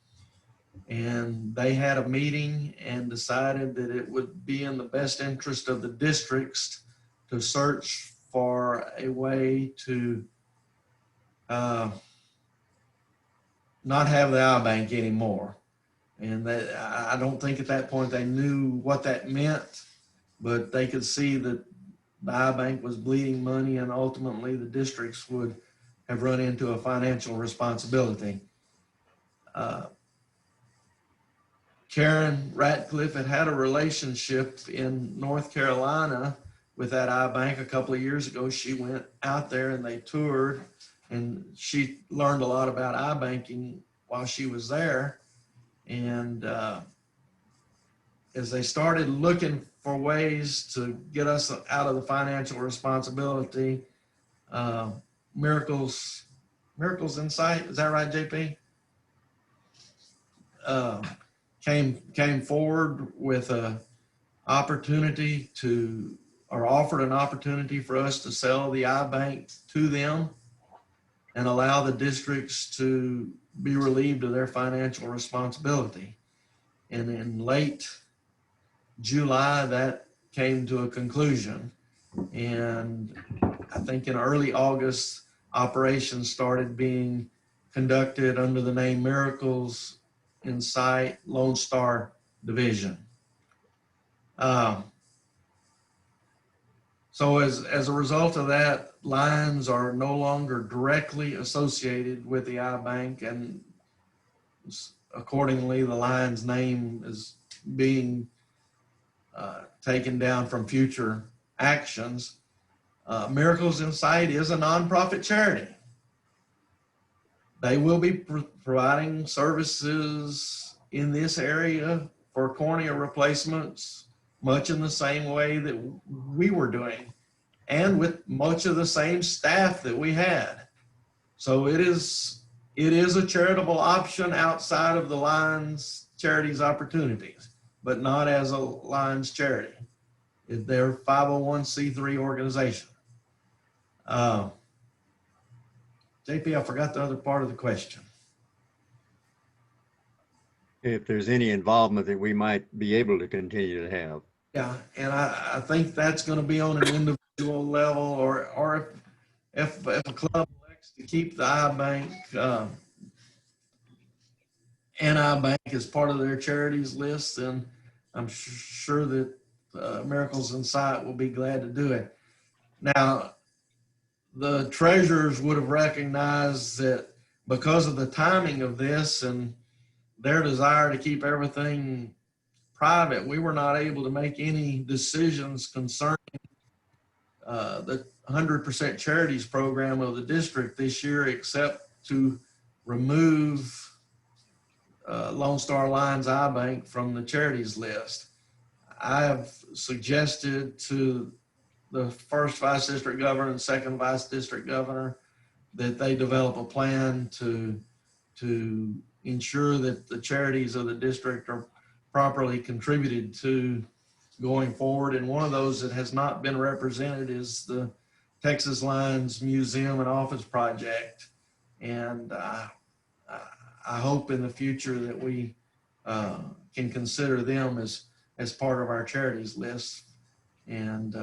and they had a meeting and decided that it would be in the best interest of the districts to search for a way to not have the iBank anymore. And that, I don't think at that point they knew what that meant, but they could see that the iBank was bleeding money and ultimately the districts would have run into a financial responsibility. Karen Ratcliffe had a relationship in North Carolina with that iBank a couple of years ago. She went out there and they toured, and she learned a lot about iBanking while she was there. And as they started looking for ways to get us out of the financial responsibility, Miracles Insight, is that right, JP? Came forward with a opportunity to, or offered an opportunity for us to sell the iBank to them and allow the districts to be relieved of their financial responsibility. And in late July, that came to a conclusion. And I think in early August, operations started being conducted under the name Miracles in Sight Lone Star Division. So as a result of that, Lions are no longer directly associated with the iBank, and accordingly, the Lions name is being taken down from future actions. Miracles in Sight is a nonprofit charity. They will be providing services in this area for cornea replacements, much in the same way that we were doing, and with much of the same staff that we had. So it is a charitable option outside of the Lions Charities opportunities, but not as a Lions charity. They're a 501c3 organization. JP, I forgot the other part of the question. If there's any involvement that we might be able to continue to have. Yeah, and I think that's going to be on an individual level, or if a club elects to keep the iBank and iBank as part of their charities list, then I'm sure that Miracles in Sight will be glad to do it. Now, the treasurers would have recognized that because of the timing of this and their desire to keep everything private, we were not able to make any decisions concerning the 100% charities program of the district this year, except to remove Lone Star Lions iBank from the charities list. I have suggested to the first vice district governor and second vice district governor that they develop a plan to ensure that the charities of the district are properly contributed to going forward. And one of those that has not been represented is the Texas Lions Museum and Office Project. And I hope in the future that we can consider them as part of our charities list. And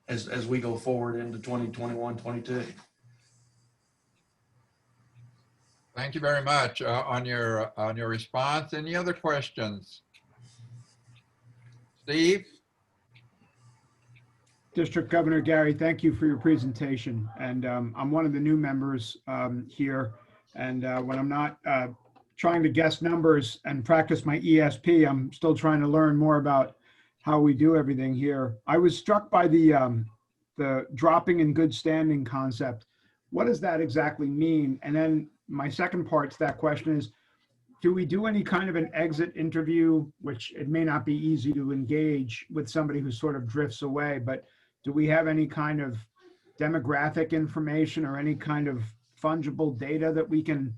as we go forward into 2021-22. Thank you very much on your response. Any other questions? Steve? District Governor Gary, thank you for your presentation. And I'm one of the new members here. And when I'm not trying to guess numbers and practice my ESP, I'm still trying to learn more about how we do everything here. I was struck by the dropping in good standing concept. What does that exactly mean? And then my second part to that question is, do we do any kind of an exit interview, which it may not be easy to engage with somebody who sort of drifts away, but do we have any kind of demographic information or any kind of fungible data that we can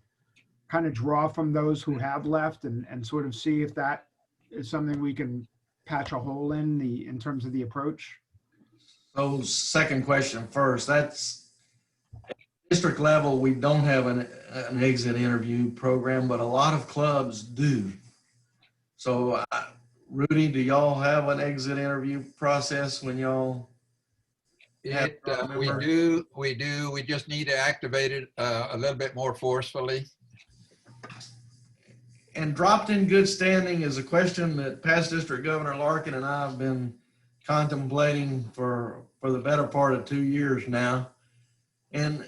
kind of draw from those who have left and sort of see if that is something we can patch a hole in terms of the approach? So second question first, that's district level. We don't have an exit interview program, but a lot of clubs do. So Rudy, do y'all have an exit interview process when y'all? We do. We just need to activate it a little bit more forcefully. And dropped in good standing is a question that past District Governor Larkin and I have been contemplating for the better part of 2 years now. And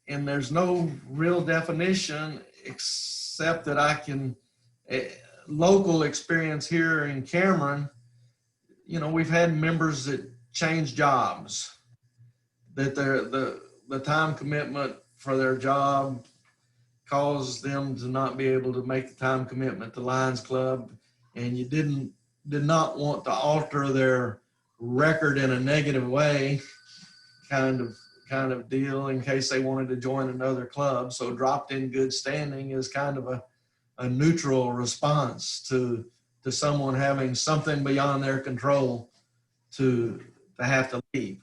there's no real definition except that I can, local experience here in Cameron, you know, we've had members that change jobs, that the time commitment for their job caused them to not be able to make the time commitment to Lions Club, and you did not want to alter their record in a negative way, kind of deal, in case they wanted to join another club. So dropped in good standing is kind of a neutral response to someone having something beyond their control to have to leave.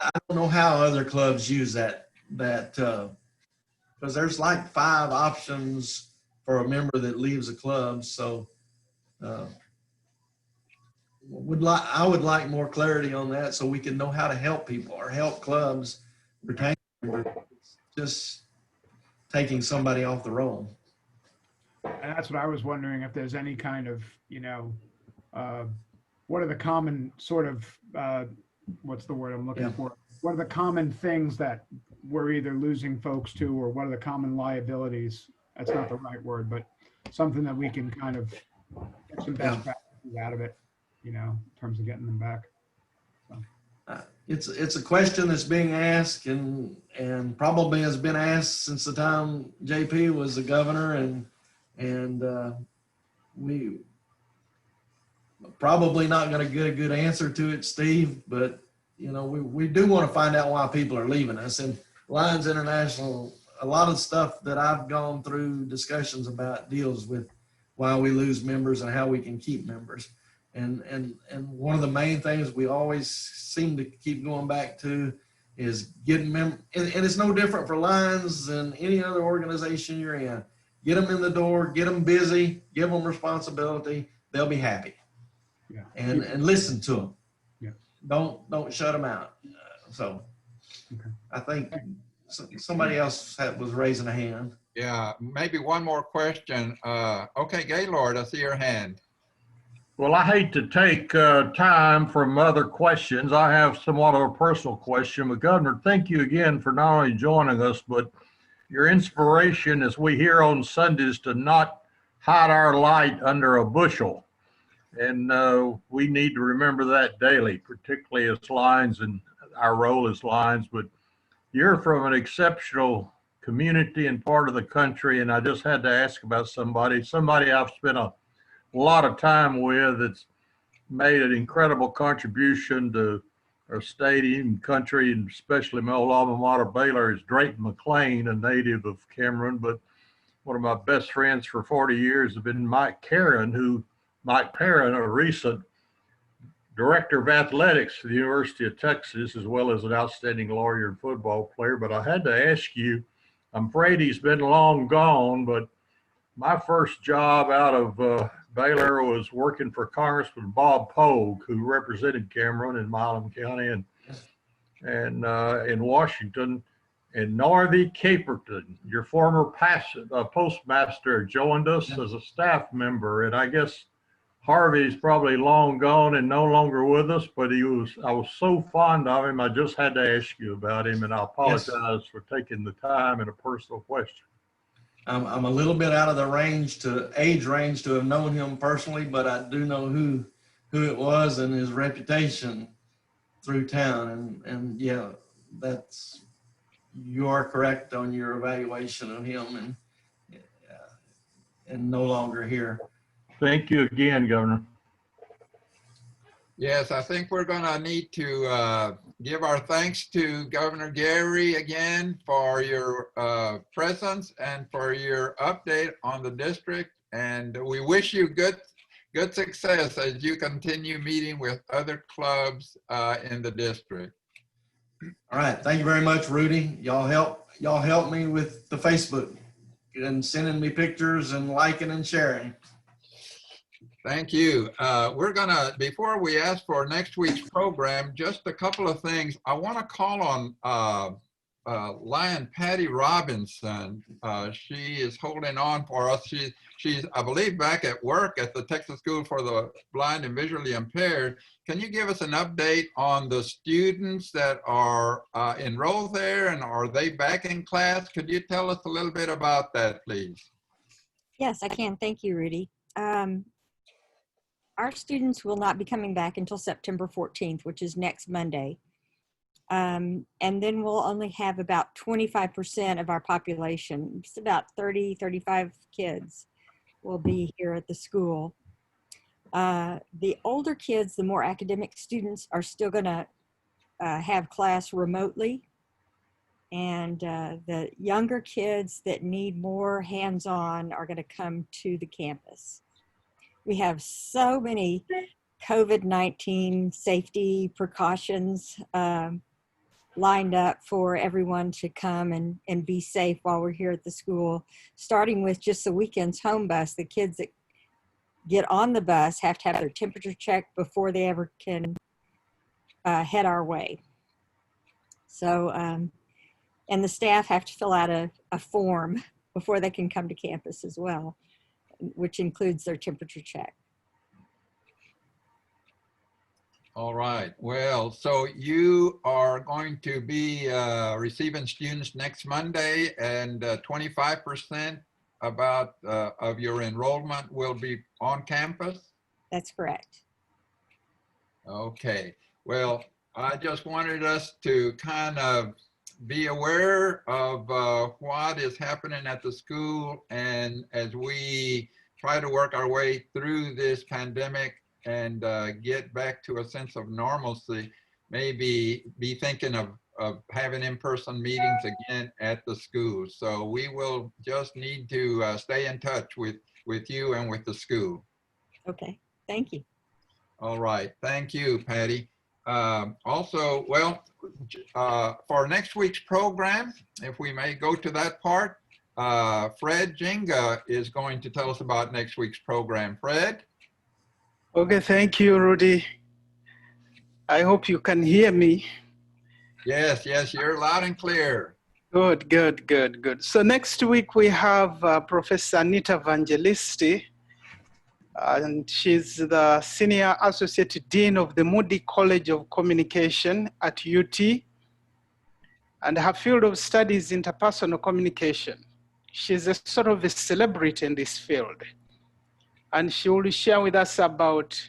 I don't know how other clubs use that because there's like 5 options for a member that leaves a club. So I would like more clarity on that so we can know how to help people or help clubs retain just taking somebody off the roll. And that's what I was wondering, if there's any kind of, what are the common sort of, what's the word I'm looking for? What are the common things that we're either losing folks to, or what are the common liabilities? That's not the right word, but something that we can kind of get some best practices out of it, in terms of getting them back. It's a question that's being asked and probably has been asked since the time JP was the governor, and we probably not going to get a good answer to it, Steve, but we do want to find out why people are leaving us. And Lions International, a lot of stuff that I've gone through discussions about deals with why we lose members and how we can keep members. And one of the main things we always seem to keep going back to is getting members. And it's no different for Lions than any other organization you're in. Get them in the door, get them busy, give them responsibility. They'll be happy. Yeah. And listen to them. Yeah. Don't shut them out. Okay. I think somebody else was raising a hand. Yeah, maybe one more question. Okay, Gaylord, I see your hand. Well, I hate to take time from other questions. I have somewhat of a personal question. But Governor, thank you again for not only joining us, but your inspiration, as we hear on Sundays, to not hide our light under a bushel. And we need to remember that daily, particularly as Lions and our role as Lions. But you're from an exceptional community and part of the country, and I just had to ask about somebody I've spent a lot of time with that's made an incredible contribution to our state and country, and especially my old alma mater Baylor, is Drayton McLean, a native of Cameron. But one of my best friends for 40 years has been Mike Perrin, a recent director of athletics for the University of Texas, as well as an outstanding lawyer and football player. But I had to ask you, I'm afraid he's been long gone, but my first job out of Baylor was working for Congressman Bob Pogue, who represented Cameron in Milam County and in Washington. And Northie Caperton, your former postmaster, joined us as a staff member. And I guess Harvey's probably long gone and no longer with us, but I was so fond of him, I just had to ask you about him, and I apologize for taking the time and a personal question. I'm a little bit out of the age range to have known him personally, but I do know who it was and his reputation through town. And yeah, you are correct on your evaluation of him, and no longer here. Thank you again, Governor. Yes, I think we're going to need to give our thanks to Governor Gary again for your presence and for your update on the district. And we wish you good success as you continue meeting with other clubs in the district. All right, thank you very much, Rudy. Y'all help me with the Facebook and sending me pictures and liking and sharing. Thank you. We're gonna, before we ask for next week's program, just a couple of things. I want to call on Lion Patty Robinson. She is holding on for us. She's, I believe, back at work at the Texas School for the Blind and Visually Impaired. Can you give us an update on the students that are enrolled there, and are they back in class? Could you tell us a little bit about that, please? Yes, I can. Thank you, Rudy. Our students will not be coming back until September 14th, which is next Monday. And then we'll only have about 25% of our population. It's about 30, 35 kids will be here at the school. The older kids, the more academic students, are still going to have class remotely. And the younger kids that need more hands-on are going to come to the campus. We have so many COVID-19 safety precautions lined up for everyone to come and be safe while we're here at the school, starting with just the weekend's home bus. The kids that get on the bus have to have their temperature checked before they ever can head our way. So, and the staff have to fill out a form before they can come to campus as well, which includes their temperature check. All right. Well, so you are going to be receiving students next Monday, and 25% about of your enrollment will be on campus? That's correct. Okay. Well, I just wanted us to kind of be aware of what is happening at the school, and as we try to work our way through this pandemic and get back to a sense of normalcy, maybe be thinking of having in-person meetings again at the school. So we will just need to stay in touch with you and with the school. Okay, thank you. All right, thank you, Patty. Also, well, for next week's program, if we may go to that part, Fred Jinga is going to tell us about next week's program. Fred? Okay, thank you, Rudy. I hope you can hear me. Yes, yes, you're loud and clear. Good, good, good, good. So next week we have Professor Anita Evangelisti, and she's the Senior Associate Dean of the Moody College of Communication at UT, and her field of study is interpersonal communication. She's a sort of a celebrity in this field, and she will share with us about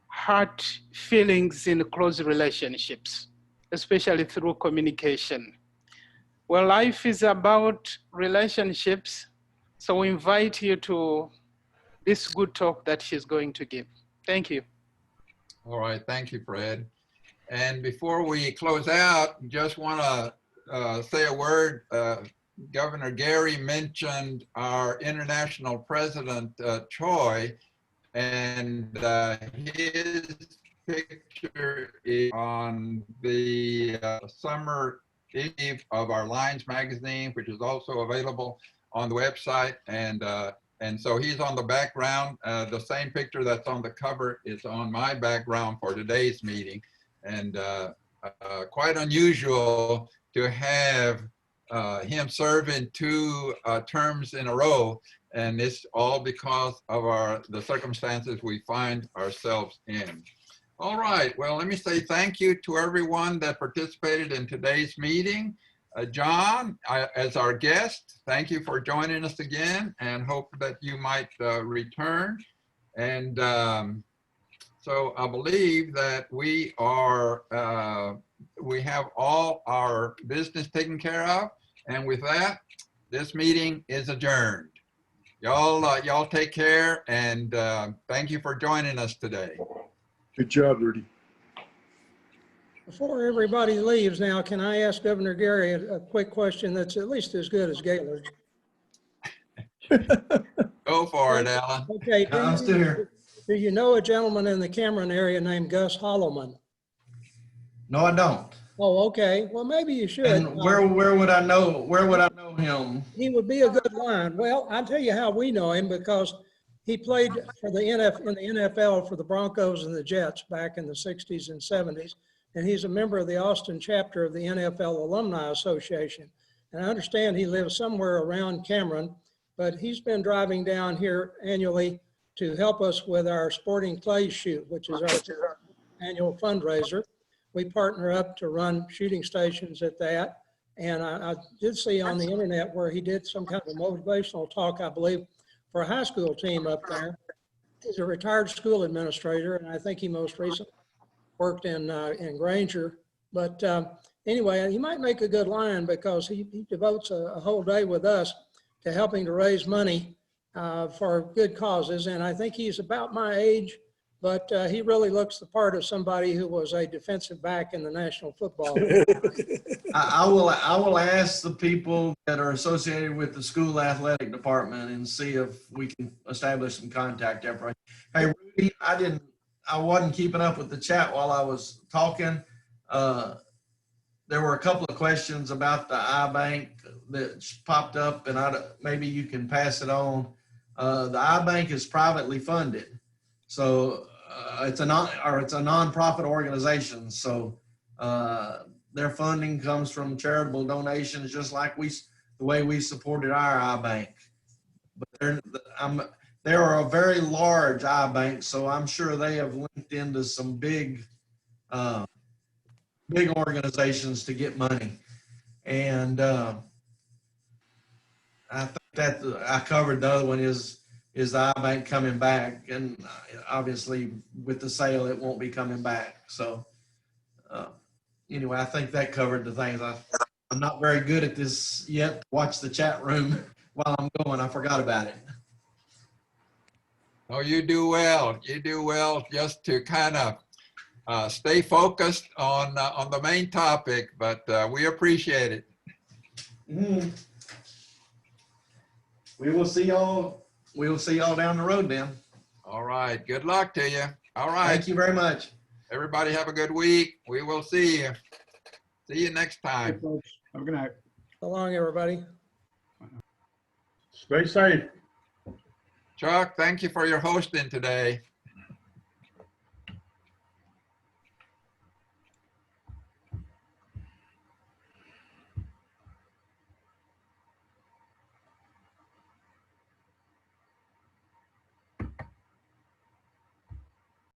heart feelings in close relationships, especially through communication. Well, life is about relationships, so we invite you to this good talk that she's going to give. Thank you. All right, thank you, Fred. And before we close out, just want to say a word. Governor Gary mentioned our international president, Choi, and his picture is on the summer issue of our Lines magazine, which is also available on the website. And so he's on the background. The same picture that's on the cover is on my background for today's meeting. And quite unusual to have him serve in 2 terms in a row. And it's all because of the circumstances we find ourselves in. All right, well, let me say thank you to everyone that participated in today's meeting. John, as our guest, thank you for joining us again, and hope that you might return. And so I believe that we have all our business taken care of. And with that, this meeting is adjourned. Y'all take care, and thank you for joining us today. Good job, Rudy. Before everybody leaves now, can I ask Governor Gary a quick question that's at least as good as Gaylord's? Go for it, Alan. Okay. I'm still here. Do you know a gentleman in the Cameron area named Gus Holloman? No, I don't. Oh, okay. Well, maybe you should. And where would I know? Where would I know him? He would be a good line. Well, I'll tell you how we know him, because he played for in the NFL for the Broncos and the Jets back in the 60s and 70s. And he's a member of the Austin chapter of the NFL Alumni Association. And I understand he lives somewhere around Cameron, but he's been driving down here annually to help us with our Sporting Clays Shoot, which is our annual fundraiser. We partner up to run shooting stations at that. And I did see on the internet where he did some kind of a motivational talk, I believe, for a high school team up there. He's a retired school administrator, and I think he most recently worked in Granger. But anyway, he might make a good line, because he devotes a whole day with us to helping to raise money for good causes. And I think he's about my age, but he really looks the part of somebody who was a defensive back in the National Football League. I will ask the people that are associated with the school athletic department and see if we can establish some contact information. Hey, Rudy, I wasn't keeping up with the chat while I was talking. There were a couple of questions about the iBank that popped up, and maybe you can pass it on. The iBank is privately funded. So it's a nonprofit organization. So their funding comes from charitable donations, just like the way we supported our iBank. But they're a very large iBank, so I'm sure they have linked into some big organizations to get money. And I think that I covered the other one is the iBank coming back, and obviously with the sale, it won't be coming back. So anyway, I think that covered the things. I'm not very good at this yet. Watch the chat room while I'm going. I forgot about it. Oh, you do well. You do well just to kind of stay focused on the main topic, but we appreciate it. Mm-hmm. We will see y'all down the road then. All right. Good luck to you. All right. Thank you very much. Everybody have a good week. We will see you. See you next time. Hey, folks. Have a good night. So long, everybody. Stay safe. Chuck, thank you for your hosting today.